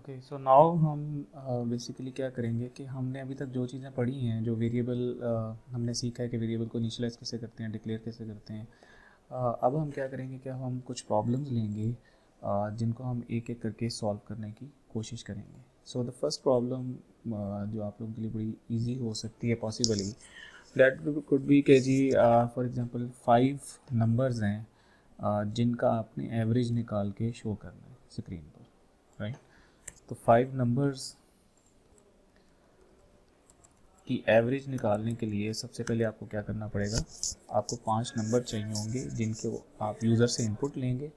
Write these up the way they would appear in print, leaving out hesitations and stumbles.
Okay, so now हम basically क्या करेंगे कि हमने अभी तक जो चीज़ें पढ़ी हैं, जो वेरिएबल हमने सीखा है कि वेरिएबल को इनिशियलाइज कैसे करते हैं, डिक्लेयर कैसे करते हैं। अब हम क्या करेंगे कि हम कुछ प्रॉब्लम्स लेंगे जिनको हम एक एक करके सॉल्व करने की कोशिश करेंगे। सो द फर्स्ट प्रॉब्लम जो आप लोगों के लिए बड़ी इजी हो सकती है पॉसिबली, दैट कुड बी के जी फॉर एग्जांपल 5 नंबर्स हैं जिनका आपने एवरेज निकाल के शो करना है स्क्रीन पर, राइट। तो 5 नंबर्स की एवरेज निकालने के लिए सबसे पहले आपको क्या करना पड़ेगा, आपको 5 नंबर चाहिए होंगे जिनके आप यूज़र से इनपुट लेंगे,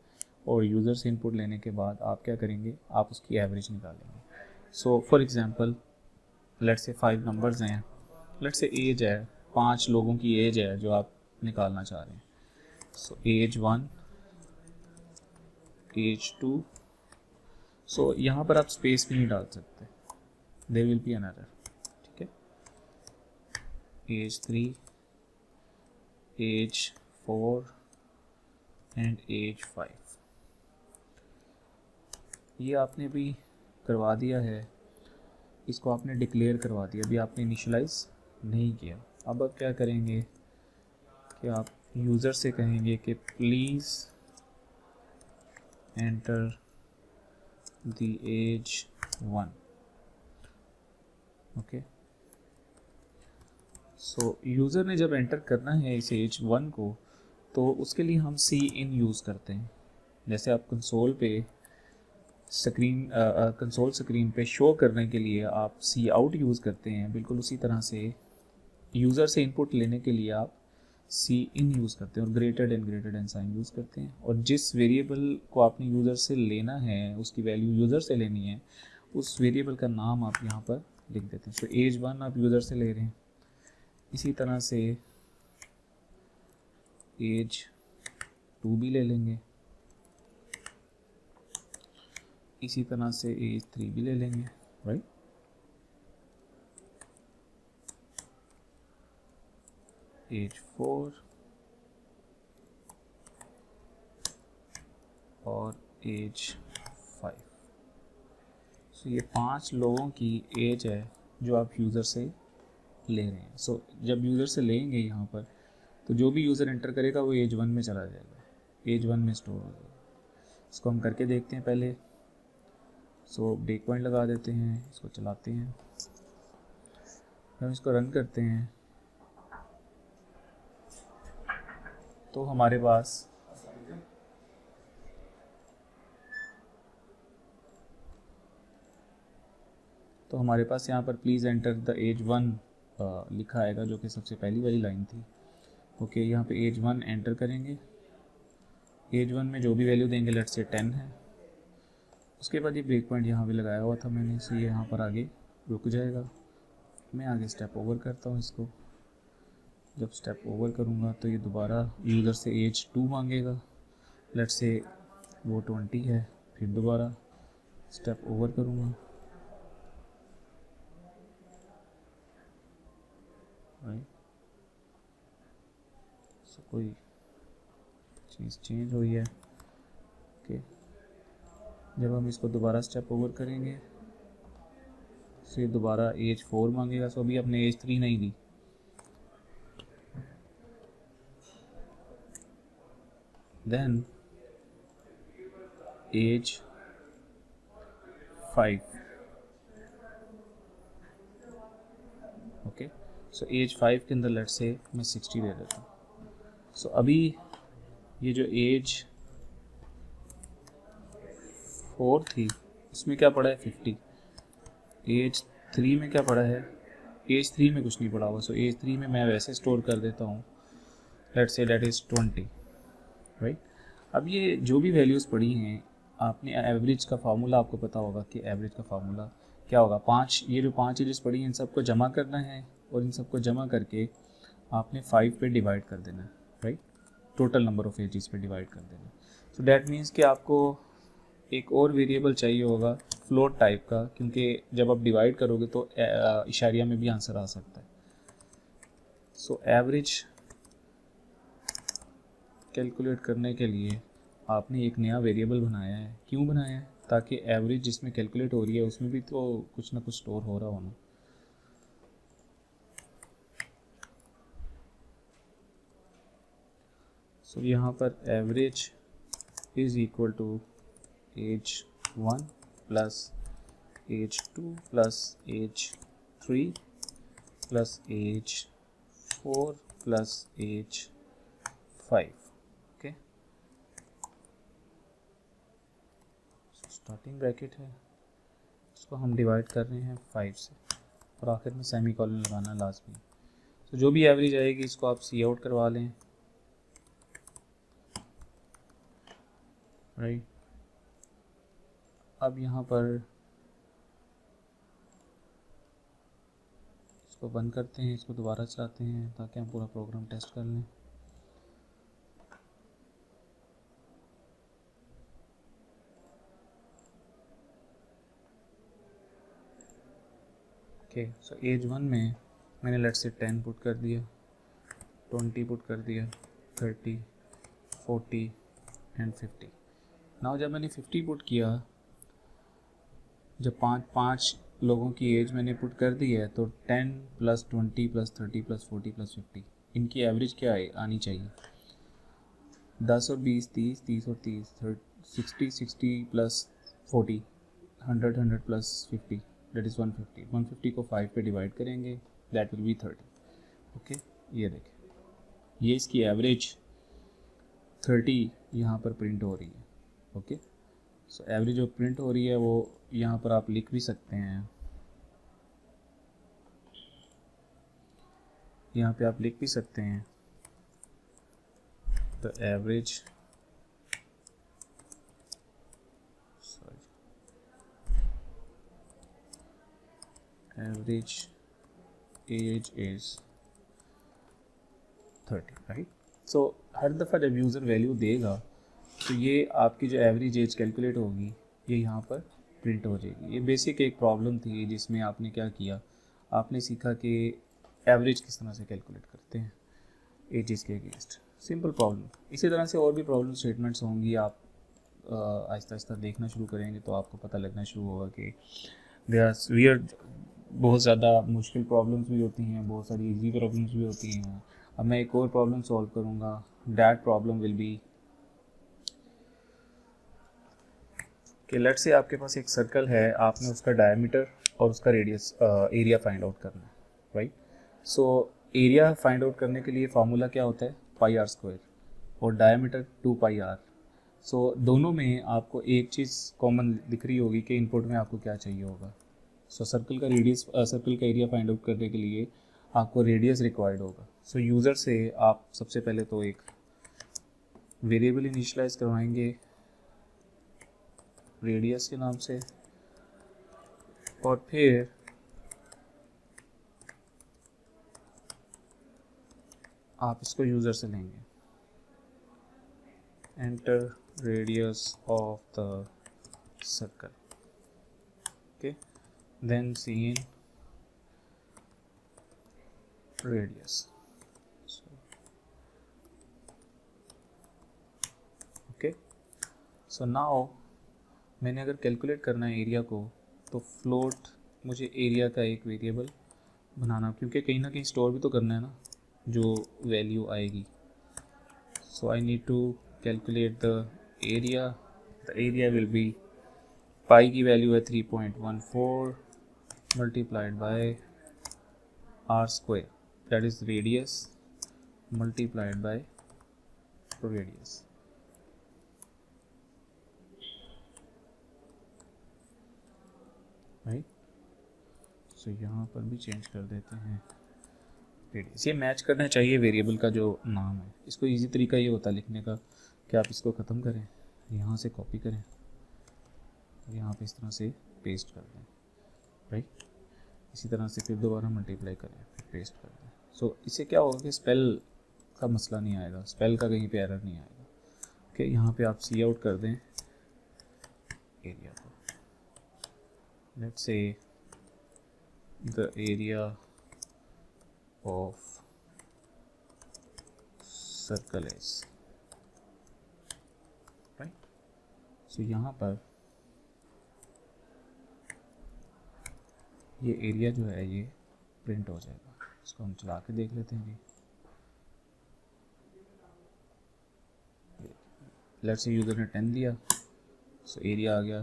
और यूज़र से इनपुट लेने के बाद आप क्या करेंगे, आप उसकी एवरेज निकालेंगे। So for example let's say 5 numbers हैं, लेट्स से एज है, 5 लोगों की एज है जो आप निकालना चाह रहे हैं। सो एज 1, एज 2, सो यहाँ पर आप स्पेस भी नहीं डाल सकते, there will be an error, ठीक है। एज 3, एज 4 एंड एज 5, ये आपने भी करवा दिया है, इसको आपने डिक्लेयर करवा दिया, अभी आपने इनिशियलाइज नहीं किया। अब आप क्या करेंगे कि आप यूज़र से कहेंगे कि please enter the age 1, okay. So user ने जब एंटर करना है इस एज 1 को, तो उसके लिए हम सी इन यूज़ करते हैं। जैसे आप कंसोल स्क्रीन पे शो करने के लिए आप सी आउट यूज़ करते हैं, बिल्कुल उसी तरह से यूज़र से इनपुट लेने के लिए आप सी इन यूज़ करते हैं और ग्रेटर देन साइन यूज़ करते हैं। और जिस वेरिएबल को आपने यूज़र से लेना है, उसकी वैल्यू यूज़र से लेनी है, उस वेरिएबल का नाम आप यहाँ पर लिख देते हैं। सो एज 1 आप यूज़र से ले रहे हैं, इसी तरह से एज 2 भी ले लेंगे, इसी तरह से एज 3 भी ले लेंगे, राइट। एज 4 और एज 5। सो ये 5 लोगों की एज है जो आप यूज़र से ले रहे हैं। सो जब यूज़र से लेंगे यहाँ पर, तो जो भी यूज़र एंटर करेगा वो एज 1 में चला जाएगा, एज 1 में स्टोर हो जाएगा। इसको हम करके देखते हैं पहले। सो ब्रेक पॉइंट लगा देते हैं, इसको चलाते हैं, हम इसको रन करते हैं, तो हमारे पास यहाँ पर प्लीज़ एंटर द एज 1 लिखा आएगा, जो कि सबसे पहली वाली लाइन थी। ओके, यहाँ पे एज 1 एंटर करेंगे, एज 1 में जो भी वैल्यू देंगे, लेट्स से 10 है। उसके बाद ये ब्रेक पॉइंट यहाँ पे लगाया हुआ था मैंने, इसे यहाँ पर आगे रुक जाएगा। मैं आगे स्टेप ओवर करता हूँ इसको। जब स्टेप ओवर करूँगा तो ये दोबारा यूज़र से एज 2 मांगेगा, लेट्स से वो 20 है, फिर दोबारा स्टेप ओवर करूँगा, राइट। सो कोई चीज़ चेंज हुई है, ओके। जब हम इसको दोबारा स्टेप ओवर करेंगे, फिर दोबारा एज 4 मांगेगा। सो अभी अपने एज 3 नहीं दी, then age 5, okay. So age 5 के अंदर लेट्स से मैं 60 दे देता हूँ। सो अभी ये जो एज 4 थी उसमें क्या पड़ा है, 50। एज 3 में क्या पड़ा है, एज 3 में कुछ नहीं पड़ा हुआ। सो एज 3 में मैं वैसे स्टोर कर देता हूँ, let's say that is 20, right. अब ये जो भी वैल्यूज़ पड़ी हैं, आपने एवरेज का फार्मूला आपको पता होगा कि एवरेज का फार्मूला क्या होगा। ये जो 5 एजेस पड़ी हैं, इन सबको जमा करना है, और इन सबको जमा करके आपने 5 पे डिवाइड कर देना है, right. Total number of ages पे डिवाइड कर देना। सो डैट मीन्स कि आपको एक और वेरिएबल चाहिए होगा फ्लोट टाइप का, क्योंकि जब आप डिवाइड करोगे तो इशारिया में भी आंसर आ सकता है। सो एवरेज कैलकुलेट करने के लिए आपने एक नया वेरिएबल बनाया है। क्यों बनाया है, ताकि एवरेज जिसमें कैलकुलेट हो रही है उसमें भी तो कुछ ना कुछ स्टोर हो रहा हो ना। सो यहाँ पर average is equal to age 1 plus age 2 plus age 3 plus age 4 plus age 5। Okay, starting bracket है, इसको हम डिवाइड कर रहे हैं 5 से और आखिर में सेमी कॉलन लगाना लाजमी। तो जो भी एवरेज आएगी इसको आप सी आउट करवा लें, राइट। अब यहाँ पर इसको बंद करते हैं, इसको दोबारा चलाते हैं ताकि हम पूरा प्रोग्राम टेस्ट कर लें। ओके, सो एज 1 में मैंने लेट्स से 10 पुट कर दिया, 20 पुट कर दिया, 30, 40 एंड 50। नाउ जब मैंने 50 पुट किया, जब पाँच लोगों की एज मैंने पुट कर दी है, तो 10 प्लस 20 प्लस 30 प्लस 40 प्लस 50 इनकी एवरेज क्या आनी चाहिए? 10 और 20 30, 30 और 30 60, 60 प्लस 40 100, 100 प्लस 50 दैट इज़ 150। 150 को 5 पे डिवाइड करेंगे, दैट विल बी 30। ओके, ये देखें, ये इसकी एवरेज 30 यहाँ पर प्रिंट हो रही है। ओके, सो एवरेज जो प्रिंट हो रही है वो यहाँ पर आप लिख भी सकते हैं, यहाँ पे आप लिख भी सकते हैं the average average age is 30, right. So हर दफ़ा जब यूज़र वैल्यू देगा तो ये आपकी जो एवरेज एज कैलकुलेट होगी ये यहाँ पर प्रिंट हो जाएगी। ये बेसिक एक प्रॉब्लम थी जिसमें आपने क्या किया, आपने सीखा कि एवरेज किस तरह से कैलकुलेट करते हैं एजेस के अगेंस्ट। Simple problem. इसी तरह से और भी प्रॉब्लम स्टेटमेंट्स होंगी, आप आहिस्ता आहिस्ता देखना शुरू करेंगे तो आपको पता लगना शुरू होगा कि बहुत ज़्यादा मुश्किल प्रॉब्लम्स भी होती हैं, बहुत सारी इजी प्रॉब्लम्स भी होती हैं। अब मैं एक और प्रॉब्लम सॉल्व करूँगा, दैट प्रॉब्लम विल बी कि लेट्स से आपके पास एक सर्कल है, आपने उसका डायमीटर और उसका रेडियस एरिया फाइंड आउट करना है, right. So area find out करने के लिए फार्मूला क्या होता है, पाई आर स्क्वायर, और डायमीटर 2 पाई आर। सो दोनों में आपको एक चीज़ कॉमन दिख रही होगी कि इनपुट में आपको क्या चाहिए होगा। सो सर्कल का रेडियस, सर्कल का एरिया फाइंड आउट करने के लिए आपको रेडियस रिक्वायर्ड होगा। सो यूज़र से आप सबसे पहले तो एक वेरिएबल इनिशियलाइज करवाएंगे रेडियस के नाम से, और फिर आप इसको यूज़र से लेंगे, enter radius of the circle, okay, then seen radius, okay. So now मैंने अगर कैलकुलेट करना है एरिया को, तो फ्लोट मुझे एरिया का एक वेरिएबल बनाना, क्योंकि कहीं ना कहीं स्टोर भी तो करना है ना जो वैल्यू आएगी। So I need to calculate the area will be, pi की वैल्यू है 3.14 multiplied by R square, that is radius multiplied by radius, right. So यहाँ पर भी चेंज कर देते हैं रेडियस। ये मैच करना चाहिए वेरिएबल का जो नाम है। इसको इजी तरीका ये होता है लिखने का कि आप इसको ख़त्म करें, यहाँ से कॉपी करें, यहाँ पे इस तरह से पेस्ट कर दें, राइट। इसी तरह से फिर दोबारा मल्टीप्लाई करें, फिर पेस्ट कर दें। सो इससे क्या होगा कि स्पेल का मसला नहीं आएगा, स्पेल का कहीं पे एरर नहीं आएगा। ओके, यहाँ पे आप सी आउट कर दें एरिया को, let's say the area of circle is, right. So यहाँ पर ये एरिया जो है ये प्रिंट हो जाएगा। इसको हम चला के देख लेते हैं जी। लेट्स से यूज़र ने 10 दिया, सो एरिया आ गया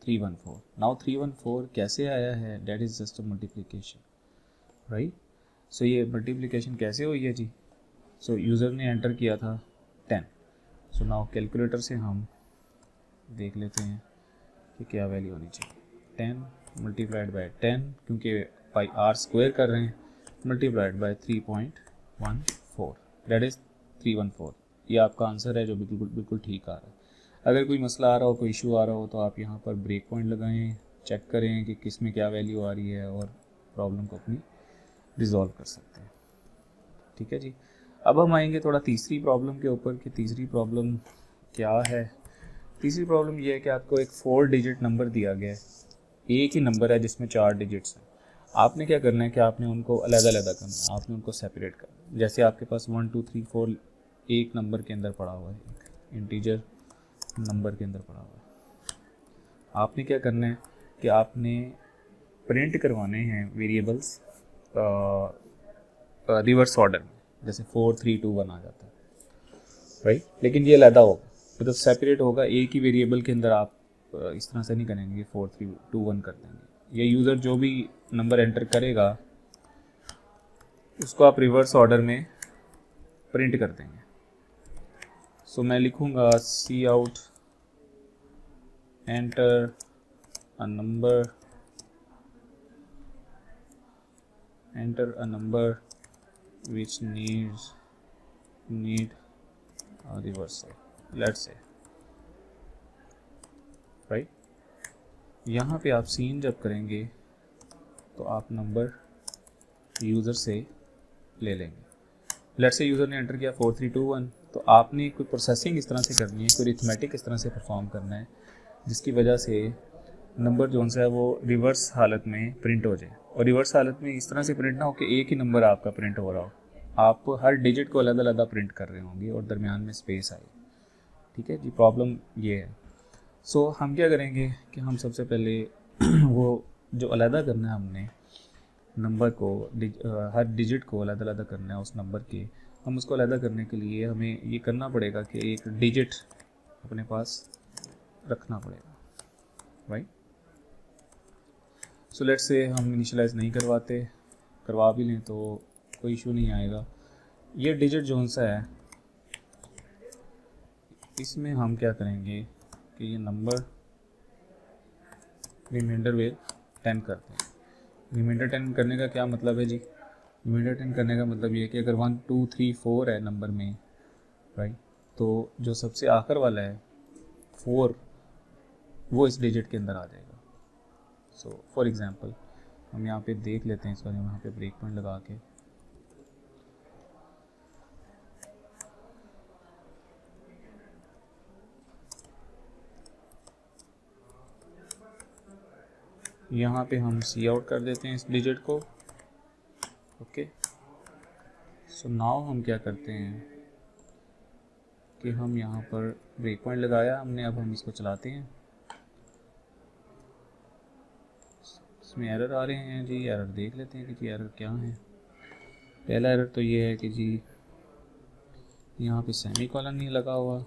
314। नाउ 314 कैसे आया है, that is just a multiplication, right. So ये मल्टीप्लिकेशन कैसे हुई है जी, सो यूज़र ने एंटर किया था 10। सो नाउ कैलकुलेटर से हम देख लेते हैं कि क्या वैल्यू होनी चाहिए। 10 मल्टीप्लाइड बाय 10, क्योंकि बाई आर स्क्वायर कर रहे हैं, मल्टीप्लाइड बाय 3.14, दैट इज़ 314। ये आपका आंसर है जो बिल्कुल ठीक आ रहा है। अगर कोई मसला आ रहा हो, कोई इशू आ रहा हो, तो आप यहाँ पर ब्रेक पॉइंट लगाएं, चेक करें कि किस में क्या वैल्यू आ रही है और प्रॉब्लम को अपनी रिजॉल्व कर सकते हैं। ठीक है जी। अब हम आएंगे थोड़ा तीसरी प्रॉब्लम के ऊपर कि तीसरी प्रॉब्लम क्या है। तीसरी प्रॉब्लम ये है कि आपको एक 4 डिजिट नंबर दिया गया है, एक ही नंबर है जिसमें 4 डिजिट्स हैं। आपने क्या करना है कि आपने उनको अलग-अलग करना है, आपने उनको सेपरेट करना है। जैसे आपके पास 1 2 3 4 एक नंबर के अंदर पड़ा हुआ है, एक इंटीजर नंबर के अंदर पड़ा हुआ है। आपने क्या करना है कि आपने प्रिंट करवाने हैं वेरिएबल्स रिवर्स ऑर्डर में, जैसे 4 3 2 1 आ जाता है, राइट। लेकिन ये अलहदा होगा, मतलब सेपरेट होगा। एक ही वेरिएबल के अंदर आप इस तरह से नहीं करेंगे 4 3 2 1 कर देंगे। ये यूज़र जो भी नंबर एंटर करेगा उसको आप रिवर्स ऑर्डर में प्रिंट कर देंगे। सो मैं लिखूँगा C out enter a number which need a reversal, let's say, right. यहाँ पे आप सीन जब करेंगे तो आप नंबर यूज़र से ले लेंगे। लेट्स से यूज़र ने एंटर किया 4 3 2 1, तो आपने कोई प्रोसेसिंग इस तरह से करनी है, कोई अरिथमेटिक इस तरह से परफॉर्म करना है जिसकी वजह से नंबर जो सा है वो रिवर्स हालत में प्रिंट हो जाए। और रिवर्स हालत में इस तरह से प्रिंट ना हो कि एक ही नंबर आपका प्रिंट हो रहा हो, आप हर डिजिट को अलग अलग प्रिंट कर रहे होंगे और दरमियान में स्पेस आए। ठीक है जी, प्रॉब्लम ये है। सो हम क्या करेंगे कि हम सबसे पहले वो जो अलग करना है हमने नंबर को, हर डिजिट को अलग अलग करना है उस नंबर के, हम उसको अलग करने के लिए हमें ये करना पड़ेगा कि एक डिजिट अपने पास रखना पड़ेगा, राइट। सो लेट्स से हम इनिशियलाइज नहीं करवा भी लें तो कोई इशू नहीं आएगा। ये डिजिट जो सा है इसमें हम क्या करेंगे कि ये नंबर रिमाइंडर वे 10 करते हैं। रिमाइंडर 10 करने का क्या मतलब है जी, रिमाइंडर 10 करने का मतलब ये है कि अगर 1 2 3 4 है नंबर में, राइट, तो जो सबसे आखिर वाला है 4 वो इस डिजिट के अंदर आ जाएगा। सो फॉर एग्जांपल हम यहाँ पे देख लेते हैं, इसका यहाँ पे ब्रेक पॉइंट लगा के यहाँ पे हम सी आउट कर देते हैं इस डिजिट को। ओके, सो नाउ हम क्या करते हैं कि हम यहाँ पर ब्रेक पॉइंट लगाया हमने, अब हम इसको चलाते हैं। इसमें एरर आ रहे हैं जी, एरर देख लेते हैं कि जी एरर क्या है। पहला एरर तो ये है कि जी यहाँ पे सेमी कॉलन नहीं लगा हुआ।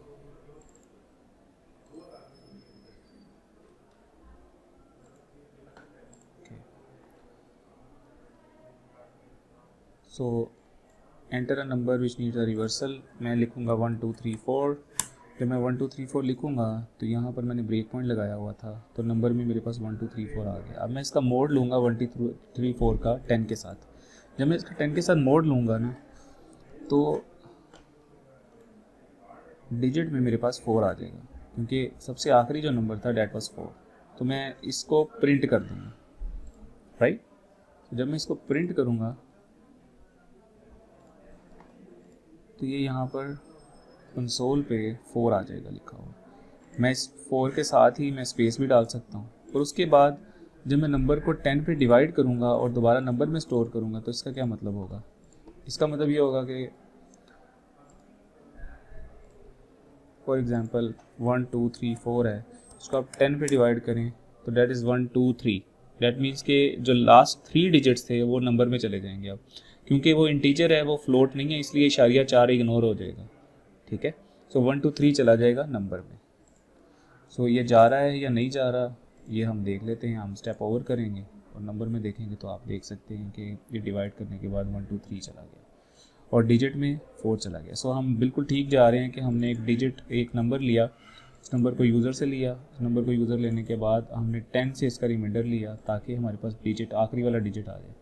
सो enter a number which needs a reversal, मैं लिखूँगा 1 2 3 4। जब मैं 1 2 3 4 लिखूँगा तो यहाँ पर मैंने ब्रेक पॉइंट लगाया हुआ था, तो नंबर में मेरे पास 1 2 3 4 आ गया। अब मैं इसका मोड लूँगा 1 2 3 4 का 10 के साथ। जब मैं इसका 10 के साथ मोड लूँगा ना तो डिजिट में मेरे पास 4 आ जाएगा, क्योंकि सबसे आखिरी जो नंबर था डेट वाज 4। तो मैं इसको प्रिंट कर दूँगा, राइट। जब मैं इसको प्रिंट करूँगा तो ये यहाँ पर कंसोल पे 4 आ जाएगा लिखा हुआ। मैं इस 4 के साथ ही मैं स्पेस भी डाल सकता हूँ। और उसके बाद जब मैं नंबर को 10 पे डिवाइड करूँगा और दोबारा नंबर में स्टोर करूँगा तो इसका क्या मतलब होगा, इसका मतलब ये होगा कि फॉर एग्जांपल 1 2 3 4 है, इसको आप 10 पे डिवाइड करें तो डेट इज़ 1 2 3, दैट मीन्स के जो लास्ट 3 डिजिट्स थे वो नंबर में चले जाएंगे अब, क्योंकि वो इंटीजर है, वो फ्लोट नहीं है, इसलिए इशारिया 4 इग्नोर हो जाएगा, ठीक है। सो 1 2 3 चला जाएगा नंबर में। सो ये जा रहा है या नहीं जा रहा ये हम देख लेते हैं, हम स्टेप ओवर करेंगे और नंबर में देखेंगे तो आप देख सकते हैं कि ये डिवाइड करने के बाद 1 2 3 चला गया और डिजिट में 4 चला गया। सो हम बिल्कुल ठीक जा रहे हैं कि हमने एक डिजिट, एक नंबर लिया, इस नंबर को यूज़र से लिया, इस नंबर को यूज़र लेने के बाद हमने 10 से इसका रिमाइंडर लिया ताकि हमारे पास डिजिट, आखिरी वाला डिजिट आ जाए।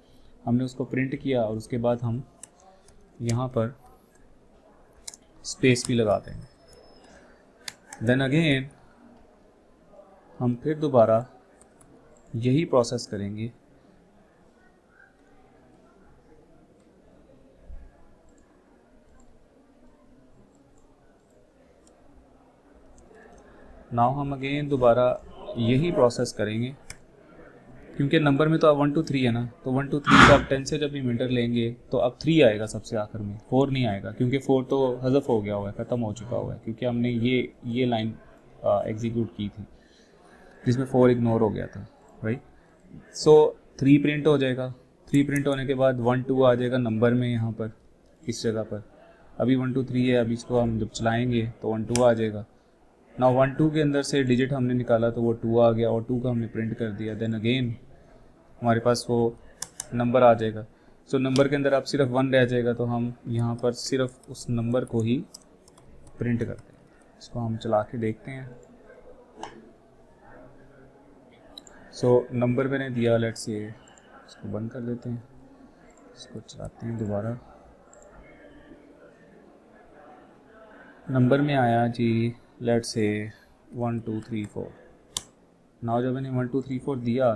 हमने उसको प्रिंट किया और उसके बाद हम यहाँ पर स्पेस भी लगा देंगे। देन अगेन हम फिर दोबारा यही प्रोसेस करेंगे। नाउ हम अगेन दोबारा यही प्रोसेस करेंगे, क्योंकि नंबर में तो अब 1 2 3 है ना, तो 1 2 3 का अब 10 से जब रिमाइंडर लेंगे तो अब 3 आएगा सबसे आखिर में, 4 नहीं आएगा, क्योंकि 4 तो हज़फ हो गया हुआ है, ख़त्म हो चुका हुआ है, क्योंकि हमने ये लाइन एग्जीक्यूट की थी जिसमें 4 इग्नोर हो गया था, राइट। सो 3 प्रिंट हो जाएगा, 3 प्रिंट होने के बाद 1 2 आ जाएगा नंबर में, यहाँ पर इस जगह पर अभी 1 2 3 है, अभी इसको हम जब चलाएँगे तो 1 2 आ जाएगा। ना 1 2 के अंदर से डिजिट हमने निकाला तो वो 2 आ गया और 2 का हमने प्रिंट कर दिया। देन अगेन हमारे पास वो नंबर आ जाएगा। सो नंबर के अंदर अब सिर्फ 1 रह जाएगा, तो हम यहाँ पर सिर्फ उस नंबर को ही प्रिंट करते हैं। इसको हम चला के देखते हैं। सो नंबर मैंने दिया, लेट्स से इसको बंद कर देते हैं, इसको चलाते हैं दोबारा। नंबर में आया जी लेट्स से 1 2 3 4। नाउ जब मैंने 1 2 3 4 दिया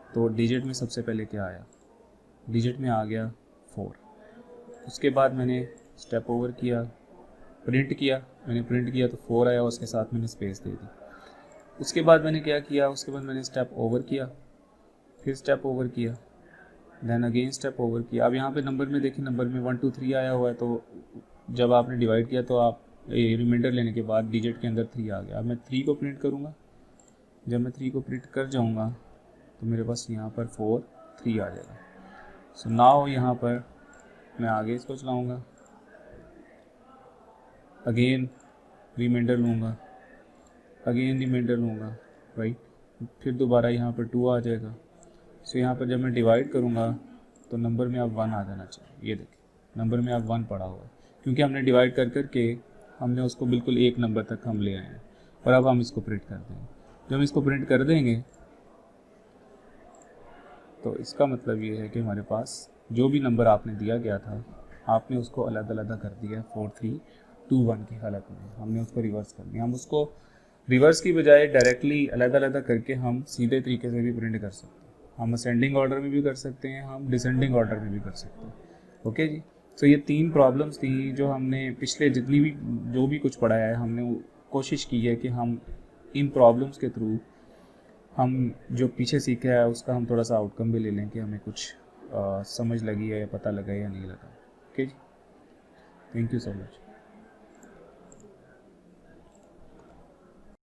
तो डिजिट में सबसे पहले क्या आया, डिजिट में आ गया 4। उसके बाद मैंने स्टेप ओवर किया, प्रिंट किया, मैंने प्रिंट किया तो 4 आया, उसके साथ मैंने स्पेस दे दी। उसके बाद मैंने क्या किया, उसके बाद मैंने स्टेप ओवर किया, फिर स्टेप ओवर किया, देन अगेन स्टेप ओवर किया। अब यहाँ पे नंबर में देखिए, नंबर में 1 2 3 आया हुआ है, तो जब आपने डिवाइड किया तो आप रिमाइंडर लेने के बाद डिजिट के अंदर 3 आ गया। अब मैं 3 को प्रिंट करूँगा, जब मैं 3 को प्रिंट कर जाऊँगा तो मेरे पास यहाँ पर 4 3 आ जाएगा। सो नाउ यहाँ पर मैं आगे इसको चलाऊँगा, अगेन रिमाइंडर लूँगा, अगेन रिमाइंडर लूँगा, राइट। फिर दोबारा यहाँ पर 2 आ जाएगा। सो यहाँ पर जब मैं डिवाइड करूँगा तो नंबर में अब 1 आ जाना चाहिए। ये देखिए नंबर में अब 1 पड़ा हुआ है, क्योंकि हमने डिवाइड कर करके हमने उसको बिल्कुल एक नंबर तक हम ले आए हैं। और अब हम इसको प्रिंट कर देंगे। जब हम इसको प्रिंट कर देंगे तो इसका मतलब ये है कि हमारे पास जो भी नंबर आपने दिया गया था, आपने उसको अलग अलग कर दिया 4 3 2 1 की हालत में, हमने उसको रिवर्स कर दिया। हम उसको रिवर्स की बजाय डायरेक्टली अलग अलग करके हम सीधे तरीके से भी प्रिंट कर सकते हैं। हम असेंडिंग ऑर्डर में भी कर सकते हैं, हम डिसेंडिंग ऑर्डर में भी कर सकते हैं। ओके जी। तो ये 3 प्रॉब्लम्स थी जो हमने पिछले जितनी भी जो भी कुछ पढ़ाया है, हमने कोशिश की है कि हम इन प्रॉब्लम्स के थ्रू हम जो पीछे सीखा है उसका हम थोड़ा सा आउटकम भी ले लें कि हमें कुछ समझ लगी है या पता लगा या नहीं लगा। ओके जी, थैंक यू सो मच।